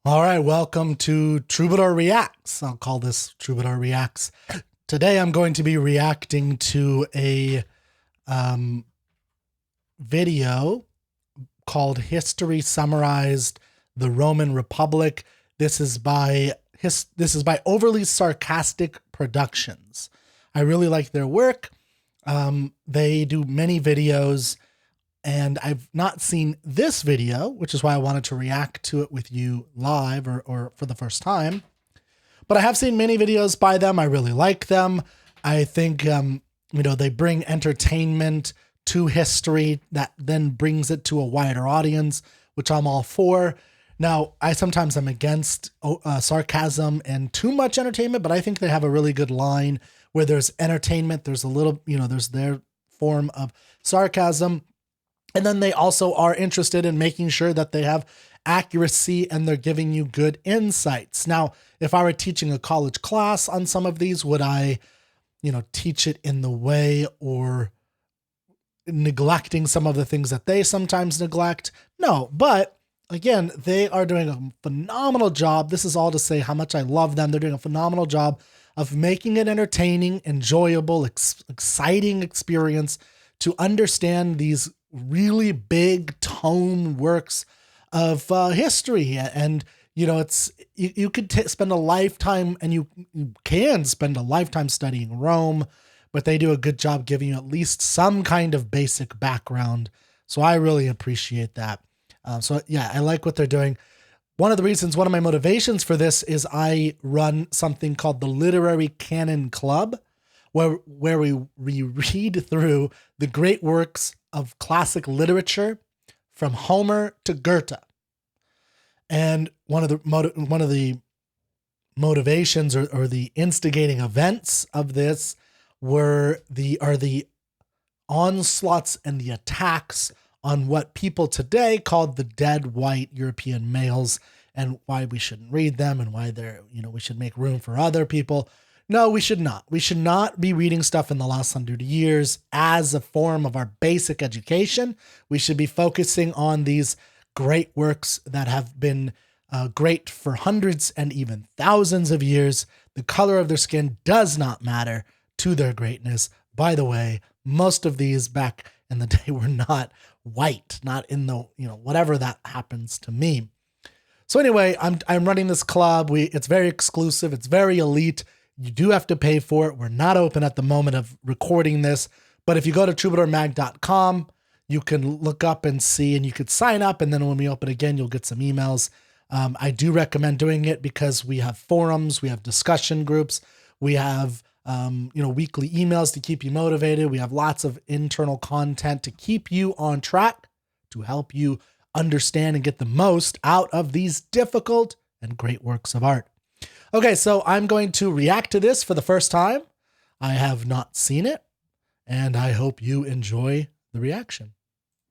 All right, welcome to Troubadour Reacts. I'll call this Troubadour Reacts. Today I'm going to be reacting to a video called History Summarized: The Roman Republic. This is by Overly Sarcastic Productions. I really like their work. They do many videos, and I've not seen this video, which is why I wanted to react to it with you live or for the first time. But I have seen many videos by them. I really like them. I think, they bring entertainment to history that then brings it to a wider audience, which I'm all for. Now, I sometimes am against sarcasm and too much entertainment, but I think they have a really good line where there's entertainment, there's a little, there's their form of sarcasm. And then they also are interested in making sure that they have accuracy and they're giving you good insights. Now, if I were teaching a college class on some of these, would I, teach it in the way or neglecting some of the things that they sometimes neglect? No, but again, they are doing a phenomenal job. This is all to say how much I love them. They're doing a phenomenal job of making it entertaining, enjoyable, exciting experience to understand these really big tome works of history. And you could spend a lifetime, and you can spend a lifetime studying Rome, but they do a good job giving you at least some kind of basic background. So I really appreciate that. I like what they're doing. One of my motivations for this is I run something called the Literary Canon Club, where we read through the great works of classic literature from Homer to Goethe. And one of the motivations or the instigating events of this are the onslaughts and the attacks on what people today call the dead white European males, and why we shouldn't read them and why we should make room for other people. No, we should not. We should not be reading stuff in the last 100 years as a form of our basic education. We should be focusing on these great works that have been great for hundreds and even thousands of years. The color of their skin does not matter to their greatness. By the way, most of these back in the day were not white, not in the, whatever that happens to mean. So anyway, I'm running this club. It's very exclusive. It's very elite. You do have to pay for it. We're not open at the moment of recording this, but if you go to troubadourmag.com, you can look up and see, and you could sign up. And then when we open again, you'll get some emails. I do recommend doing it because we have forums, we have discussion groups, we have, weekly emails to keep you motivated. We have lots of internal content to keep you on track, to help you understand and get the most out of these difficult and great works of art. Okay, so I'm going to react to this for the first time. I have not seen it, and I hope you enjoy the reaction.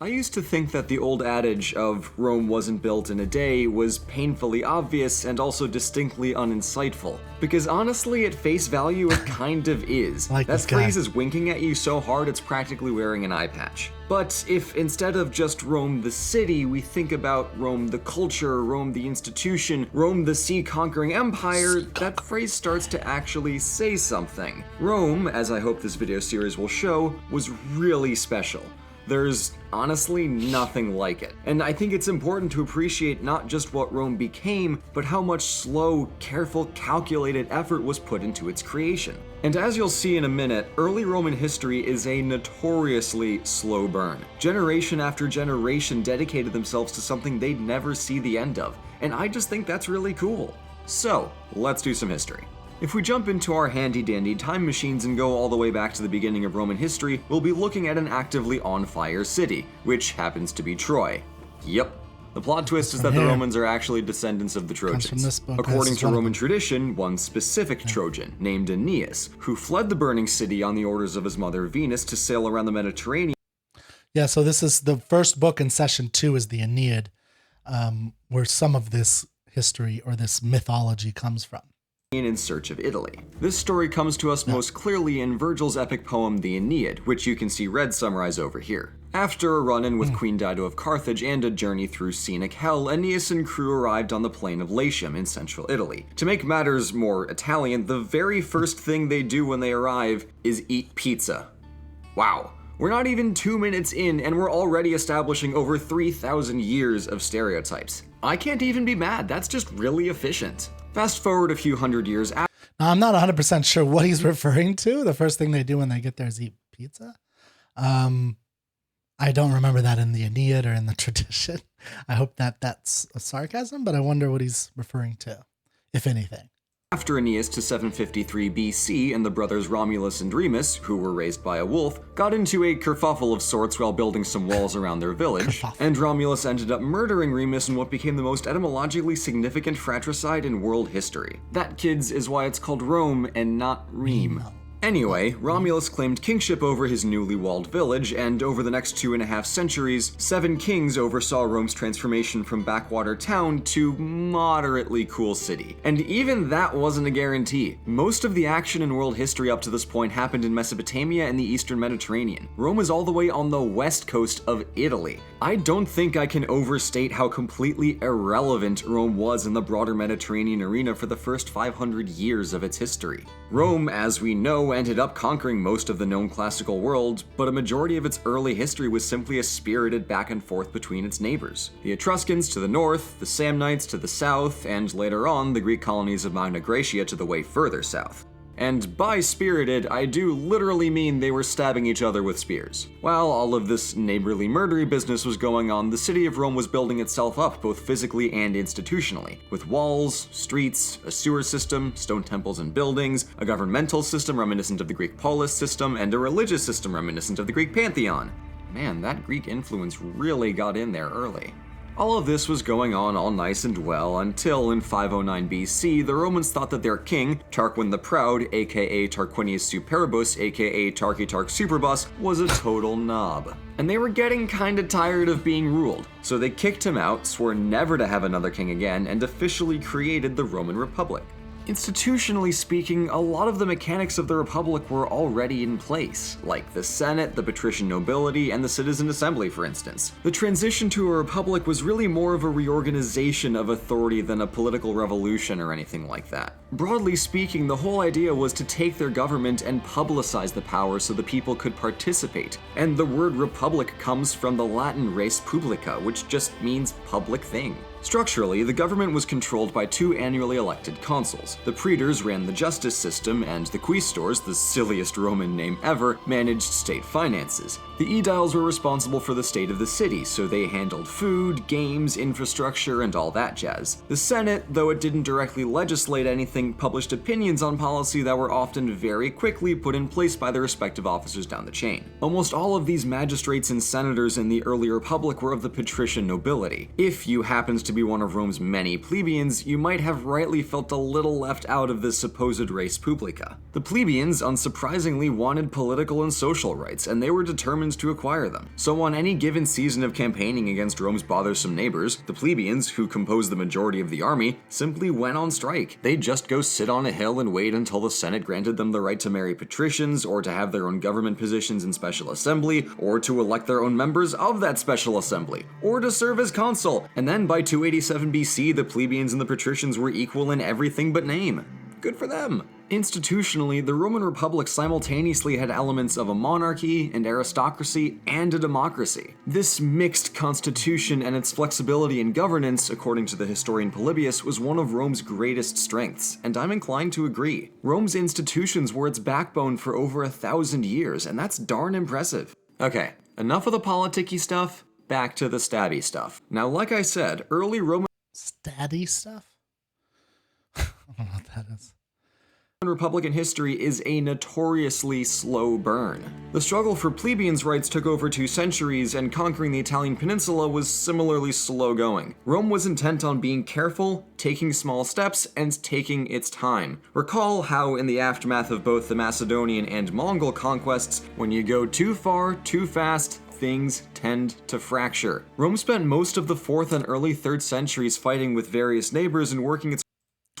I used to think that the old adage of Rome wasn't built in a day was painfully obvious and also distinctly uninsightful. Because honestly, at face value, it kind of is. That phrase is winking at you so hard it's practically wearing an eye patch. But if instead of just Rome the city, we think about Rome the culture, Rome the institution, Rome the sea-conquering empire, that phrase starts to actually say something. Rome, as I hope this video series will show, was really special. There's honestly nothing like it. And I think it's important to appreciate not just what Rome became, but how much slow, careful, calculated effort was put into its creation. And as you'll see in a minute, early Roman history is a notoriously slow burn. Generation after generation dedicated themselves to something they'd never see the end of. And I just think that's really cool. So, let's do some history. If we jump into our handy-dandy time machines and go all the way back to the beginning of Roman history, we'll be looking at an actively on-fire city, which happens to be Troy. Yep. The plot twist is that the Romans are actually descendants of the Trojans. According to Roman tradition, one specific Trojan, named Aeneas, who fled the burning city on the orders of his mother Venus to sail around the Mediterranean. Yeah, so this is the first book in session 2 is the Aeneid, where some of this history or this mythology comes from. In search of Italy. This story comes to us most clearly in Virgil's epic poem The Aeneid, which you can see read summarized over here. After a run-in with Queen Dido of Carthage and a journey through scenic hell, Aeneas and crew arrived on the plain of Latium in central Italy. To make matters more Italian, the very first thing they do when they arrive is eat pizza. Wow. We're not even 2 minutes in, and we're already establishing over 3,000 years of stereotypes. I can't even be mad, that's just really efficient. Fast forward a few hundred years after. Now, I'm not 100% sure what he's referring to. The first thing they do when they get there is eat pizza. I don't remember that in the Aeneid or in the tradition. I hope that that's a sarcasm, but I wonder what he's referring to, if anything. After Aeneas to 753 BC and the brothers Romulus and Remus, who were raised by a wolf, got into a kerfuffle of sorts while building some walls around their village, and Romulus ended up murdering Remus in what became the most etymologically significant fratricide in world history. That, kids, is why it's called Rome and not Rheme. Anyway, Romulus claimed kingship over his newly walled village, and over the next 2.5 centuries, 7 kings oversaw Rome's transformation from backwater town to moderately cool city. And even that wasn't a guarantee. Most of the action in world history up to this point happened in Mesopotamia and the Eastern Mediterranean. Rome is all the way on the west coast of Italy. I don't think I can overstate how completely irrelevant Rome was in the broader Mediterranean arena for the first 500 years of its history. Rome, as we know, ended up conquering most of the known classical world, but a majority of its early history was simply a spirited back and forth between its neighbors. The Etruscans to the north, the Samnites to the south, and later on, the Greek colonies of Magna Graecia to the way further south. And by spirited, I do literally mean they were stabbing each other with spears. While all of this neighborly murdery business was going on, the city of Rome was building itself up both physically and institutionally, with walls, streets, a sewer system, stone temples and buildings, a governmental system reminiscent of the Greek polis system, and a religious system reminiscent of the Greek pantheon. Man, that Greek influence really got in there early. All of this was going on all nice and well until in 509 BC, the Romans thought that their king, Tarquin the Proud, aka Tarquinius Superbus, aka Tarky Superbus, was a total knob. And they were getting kinda tired of being ruled, so they kicked him out, swore never to have another king again, and officially created the Roman Republic. Institutionally speaking, a lot of the mechanics of the Republic were already in place, like the Senate, the patrician nobility, and the citizen assembly, for instance. The transition to a republic was really more of a reorganization of authority than a political revolution or anything like that. Broadly speaking, the whole idea was to take their government and publicize the power so the people could participate, and the word republic comes from the Latin res publica, which just means public thing. Structurally, the government was controlled by 2 annually elected consuls. The praetors ran the justice system, and the quaestors, the silliest Roman name ever, managed state finances. The aediles were responsible for the state of the city, so they handled food, games, infrastructure, and all that jazz. The Senate, though it didn't directly legislate anything, published opinions on policy that were often very quickly put in place by the respective officers down the chain. Almost all of these magistrates and senators in the early republic were of the patrician nobility. If you happened to be one of Rome's many plebeians, you might have rightly felt a little left out of this supposed res publica. The plebeians, unsurprisingly, wanted political and social rights, and they were determined to acquire them. So on any given season of campaigning against Rome's bothersome neighbors, the plebeians, who composed the majority of the army, simply went on strike. They'd just go sit on a hill and wait until the Senate granted them the right to marry patricians, or to have their own government positions in special assembly, or to elect their own members of that special assembly, or to serve as consul, and then by 287 BC, the plebeians and the patricians were equal in everything but name. Good for them. Institutionally, the Roman Republic simultaneously had elements of a monarchy, an aristocracy, and a democracy. This mixed constitution and its flexibility in governance, according to the historian Polybius, was one of Rome's greatest strengths, and I'm inclined to agree. Rome's institutions were its backbone for over 1,000 years, and that's darn impressive. Okay, enough of the politicky stuff, back to the stabby stuff. Now, like I said, early Roman Stabby stuff? I don't know what that is. Republican history is a notoriously slow burn. The struggle for plebeians' rights took over 2 centuries, and conquering the Italian peninsula was similarly slow going. Rome was intent on being careful, taking small steps, and taking its time. Recall how, in the aftermath of both the Macedonian and Mongol conquests, when you go too far, too fast, things tend to fracture. Rome spent most of the 4th and early 3rd centuries fighting with various neighbors and working its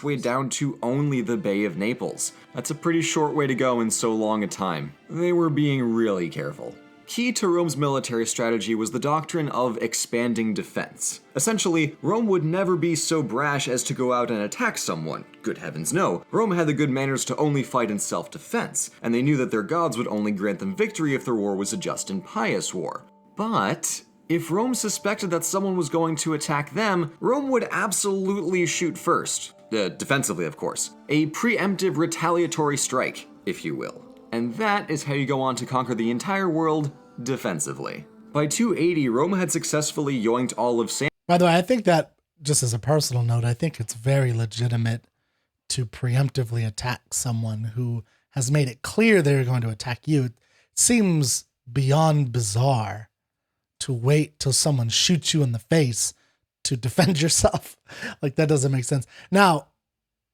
way down to only the Bay of Naples. That's a pretty short way to go in so long a time. They were being really careful. Key to Rome's military strategy was the doctrine of expanding defense. Essentially, Rome would never be so brash as to go out and attack someone. Good heavens no. Rome had the good manners to only fight in self-defense, and they knew that their gods would only grant them victory if their war was a just and pious war. But if Rome suspected that someone was going to attack them, Rome would absolutely shoot first. Defensively, of course. A preemptive retaliatory strike, if you will. And that is how you go on to conquer the entire world defensively. By 280, Rome had successfully yoinked all of By the way, I think that, just as a personal note, I think it's very legitimate to preemptively attack someone who has made it clear they're going to attack you. It seems beyond bizarre to wait till someone shoots you in the face to defend yourself. Like, that doesn't make sense. Now,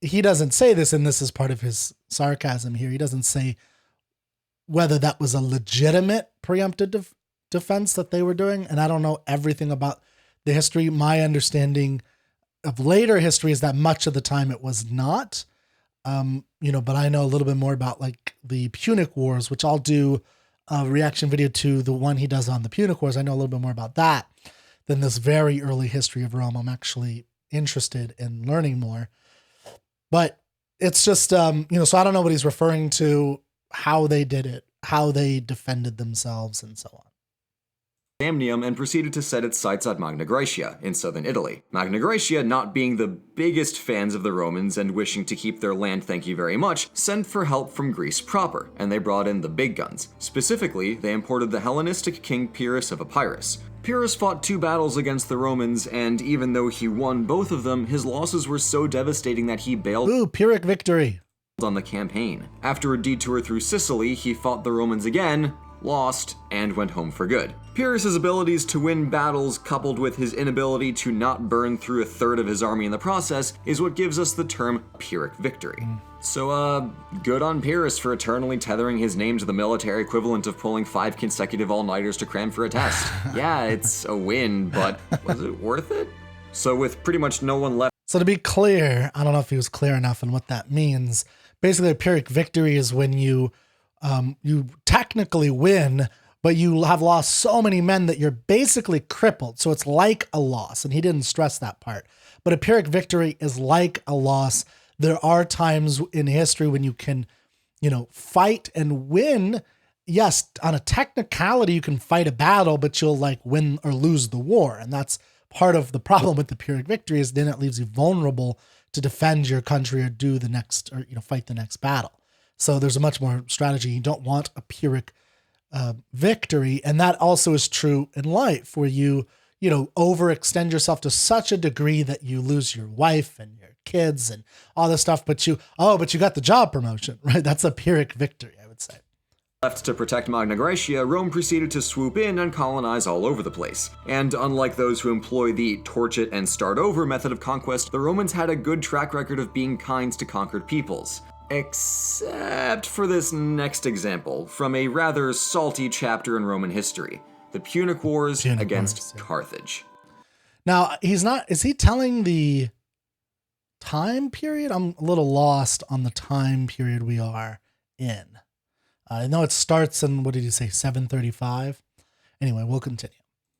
he doesn't say this, and this is part of his sarcasm here. He doesn't say whether that was a legitimate preemptive defense that they were doing. And I don't know everything about the history. My understanding of later history is that much of the time it was not, but I know a little bit more about like the Punic Wars, which I'll do a reaction video to the one he does on the Punic Wars. I know a little bit more about that than this very early history of Rome. I'm actually interested in learning more, but it's just, so I don't know what he's referring to, how they did it, how they defended themselves, and so on. Samnium and proceeded to set its sights at Magna Graecia in southern Italy. Magna Graecia, not being the biggest fans of the Romans and wishing to keep their land thank you very much, sent for help from Greece proper, and they brought in the big guns. Specifically, they imported the Hellenistic king Pyrrhus of Epirus. Pyrrhus fought 2 battles against the Romans, and even though he won both of them, his losses were so devastating that he bailed Pyrrhic Victory on the campaign. After a detour through Sicily, he fought the Romans again, lost, and went home for good. Pyrrhus' abilities to win battles, coupled with his inability to not burn through a third of his army in the process, is what gives us the term Pyrrhic Victory. So, good on Pyrrhus for eternally tethering his name to the military equivalent of pulling 5 consecutive all-nighters to cram for a test. Yeah, it's a win, but was it worth it? So with pretty much no one left. So to be clear, I don't know if he was clear enough on what that means. Basically, a Pyrrhic Victory is when you technically win, but you have lost so many men that you're basically crippled. So it's like a loss, and he didn't stress that part. But a Pyrrhic Victory is like a loss. There are times in history when you can, fight and win. Yes, on a technicality, you can fight a battle, but you'll like win or lose the war. And that's part of the problem with the Pyrrhic Victory, is then it leaves you vulnerable to defend your country or do the next, or fight the next battle. So there's a much more strategy. You don't want a Pyrrhic victory. And that also is true in life, where you overextend yourself to such a degree that you lose your wife and your kids and all this stuff, but you got the job promotion, right? That's a Pyrrhic victory, I would say. Left to protect Magna Graecia, Rome proceeded to swoop in and colonize all over the place. And unlike those who employ the torch it and start over method of conquest, the Romans had a good track record of being kind to conquered peoples. Except for this next example, from a rather salty chapter in Roman history, the Punic Wars against Carthage. Now, is he telling the time period? I'm a little lost on the time period we are in. I know it starts in, what did you say, 735? Anyway, we'll continue.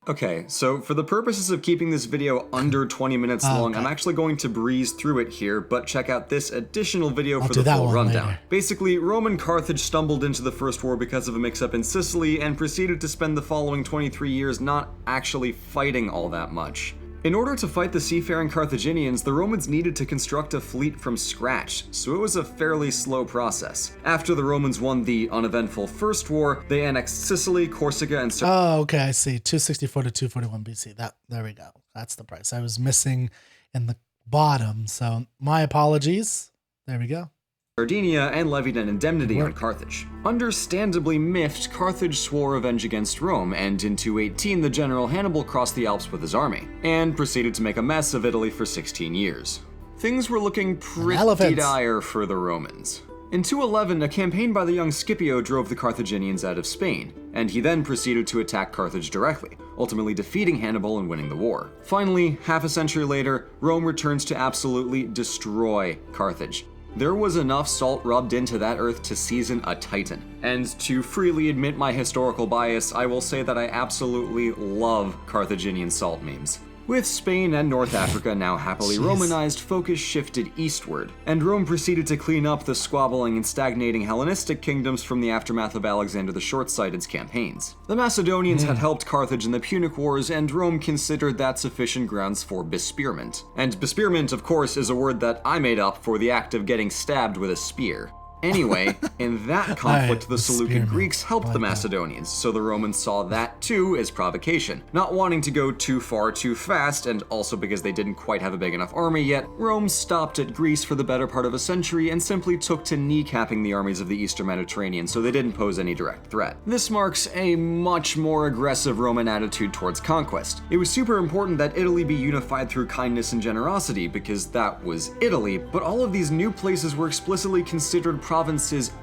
Okay, so for the purposes of keeping this video under 20 minutes long, I'm actually going to breeze through it here, but check out this additional video for the full rundown. Later. Basically, Rome and Carthage stumbled into the First War because of a mix-up in Sicily and proceeded to spend the following 23 years not actually fighting all that much. In order to fight the seafaring Carthaginians, the Romans needed to construct a fleet from scratch, so it was a fairly slow process. After the Romans won the uneventful First War, they annexed Sicily, Corsica, and Oh, okay, I see. 264 to 241 BC. There we go. That's the price. I was missing in the bottom, so my apologies. There we go. Sardinia, and levied an indemnity on Carthage. Understandably miffed, Carthage swore revenge against Rome, and in 218 the general Hannibal crossed the Alps with his army, and proceeded to make a mess of Italy for 16 years. Things were looking pretty dire for the Romans. In 211, a campaign by the young Scipio drove the Carthaginians out of Spain, and he then proceeded to attack Carthage directly, ultimately defeating Hannibal and winning the war. Finally, half a century later, Rome returns to absolutely destroy Carthage. There was enough salt rubbed into that earth to season a titan. And to freely admit my historical bias, I will say that I absolutely love Carthaginian salt memes. With Spain and North Africa now happily Romanized, focus shifted eastward, and Rome proceeded to clean up the squabbling and stagnating Hellenistic kingdoms from the aftermath of Alexander the Short-Sighted's campaigns. The Macedonians had helped Carthage in the Punic Wars, and Rome considered that sufficient grounds for bespearment. And bespearment, of course, is a word that I made up for the act of getting stabbed with a spear. Anyway, in that conflict, the Seleucid Greeks helped the Macedonians, so the Romans saw that too as provocation. Not wanting to go too far too fast, and also because they didn't quite have a big enough army yet, Rome stopped at Greece for the better part of a century and simply took to kneecapping the armies of the Eastern Mediterranean, so they didn't pose any direct threat. This marks a much more aggressive Roman attitude towards conquest. It was super important that Italy be unified through kindness and generosity, because that was Italy, but all of these new places were explicitly considered provinces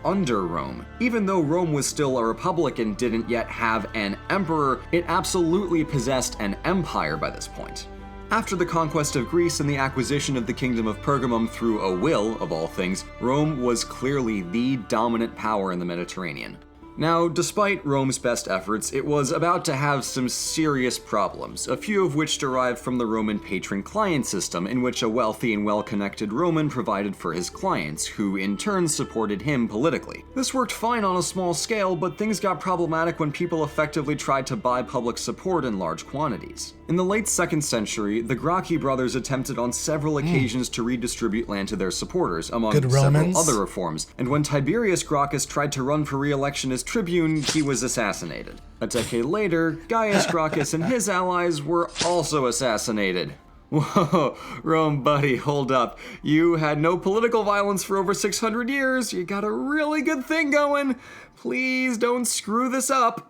under Rome. Even though Rome was still a republic and didn't yet have an emperor, it absolutely possessed an empire by this point. After the conquest of Greece and the acquisition of the kingdom of Pergamum through a will, of all things, Rome was clearly the dominant power in the Mediterranean. Now, despite Rome's best efforts, it was about to have some serious problems, a few of which derived from the Roman patron-client system, in which a wealthy and well-connected Roman provided for his clients, who in turn supported him politically. This worked fine on a small scale, but things got problematic when people effectively tried to buy public support in large quantities. In the late 2nd century, the Gracchi brothers attempted on several occasions to redistribute land to their supporters, among several other reforms, and when Tiberius Gracchus tried to run for re-election as tribune, he was assassinated. A decade later, Gaius Gracchus and his allies were also assassinated. Whoa, Rome buddy, hold up. You had no political violence for over 600 years, you got a really good thing going. Please don't screw this up.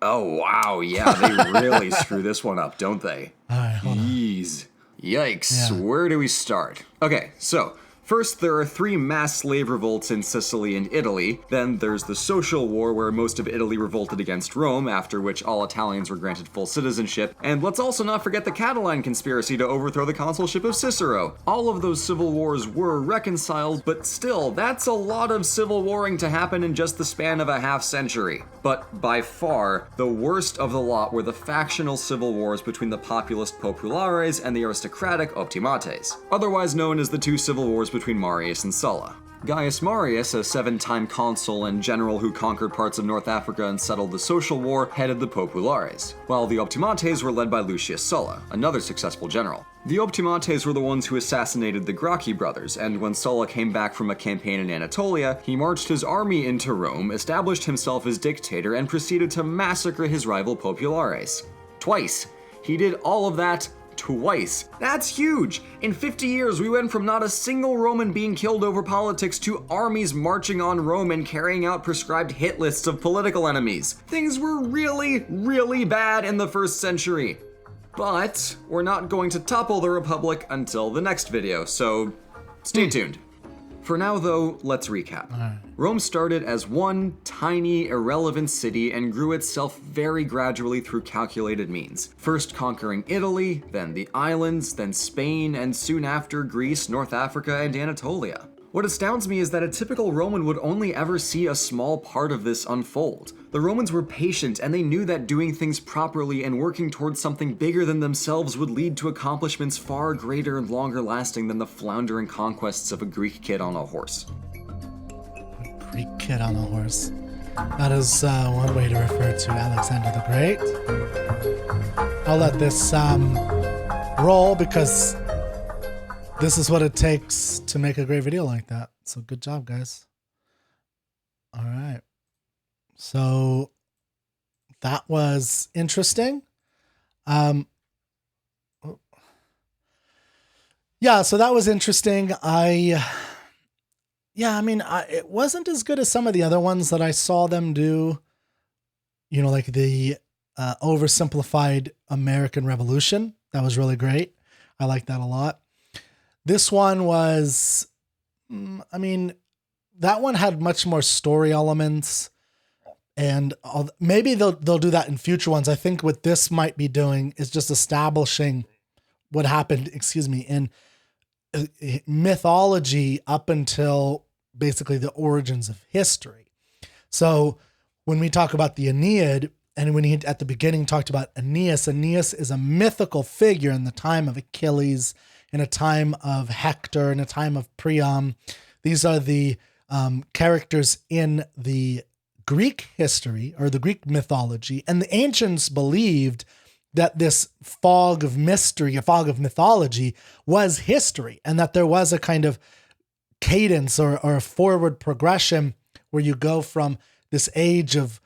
Oh wow, yeah, they really screw this one up, don't they? Alright, hold on. Jeez. Yikes, where do we start? Okay, so first, there are 3 mass slave revolts in Sicily and Italy. Then there's the Social War, where most of Italy revolted against Rome, after which all Italians were granted full citizenship. And let's also not forget the Catalan conspiracy to overthrow the consulship of Cicero. All of those civil wars were reconciled, but still, that's a lot of civil warring to happen in just the span of a half century. But by far, the worst of the lot were the factional civil wars between the populist populares and the aristocratic optimates, otherwise known as the 2 civil wars between Marius and Sulla. Gaius Marius, a 7-time consul and general who conquered parts of North Africa and settled the Social War, headed the populares, while the optimates were led by Lucius Sulla, another successful general. The optimates were the ones who assassinated the Gracchi brothers, and when Sulla came back from a campaign in Anatolia, he marched his army into Rome, established himself as dictator, and proceeded to massacre his rival populares. Twice. He did all of that twice. That's huge! In 50 years, we went from not a single Roman being killed over politics to armies marching on Rome and carrying out prescribed hit lists of political enemies. Things were really, really bad in the 1st century. But we're not going to topple the Republic until the next video, so stay tuned. For now, though, let's recap. Rome started as one tiny, irrelevant city and grew itself very gradually through calculated means. First conquering Italy, then the islands, then Spain, and soon after Greece, North Africa, and Anatolia. What astounds me is that a typical Roman would only ever see a small part of this unfold. The Romans were patient, and they knew that doing things properly and working towards something bigger than themselves would lead to accomplishments far greater and longer lasting than the floundering conquests of a Greek kid on a horse. A Greek kid on a horse. That is one way to refer to Alexander the Great. I'll let this roll because this is what it takes to make a great video like that. So good job, guys. All right. So that was interesting. Yeah, so that was interesting. It wasn't as good as some of the other ones that I saw them do. You know, like the oversimplified American Revolution. That was really great. I like that a lot. This one was, that one had much more story elements, and maybe they'll do that in future ones. I think what this might be doing is just establishing what happened, in mythology up until basically the origins of history. So when we talk about the Aeneid, and when he at the beginning talked about Aeneas is a mythical figure in the time of Achilles, in a time of Hector, in a time of Priam. These are the characters in the Greek history or the Greek mythology. And the ancients believed that this fog of mystery, a fog of mythology, was history, and that there was a kind of cadence or a forward progression where you go from this age of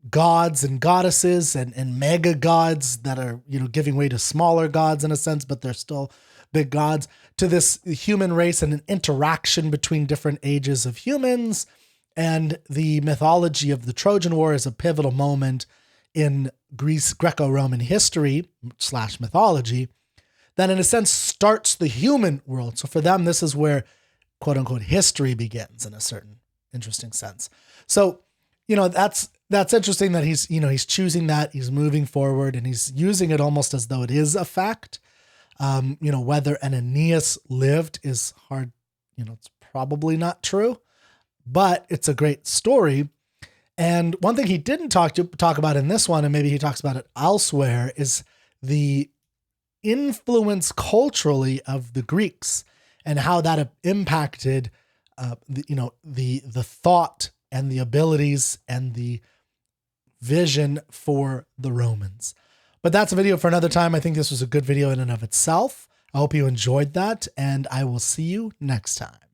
gods and goddesses and mega gods that are, giving way to smaller gods in a sense, but they're still big gods, to this human race and an interaction between different ages of humans. And the mythology of the Trojan War is a pivotal moment in Greco-Roman history / mythology that in a sense starts the human world. So for them, this is where quote unquote history begins in a certain interesting sense. So, that's interesting that he's choosing that, he's moving forward, and he's using it almost as though it is a fact. Whether an Aeneas lived is hard, it's probably not true, but it's a great story. And one thing he didn't talk about in this one, and maybe he talks about it elsewhere, is the influence culturally of the Greeks and how that impacted, the thought and the abilities and the vision for the Romans. But that's a video for another time. I think this was a good video in and of itself. I hope you enjoyed that, and I will see you next time.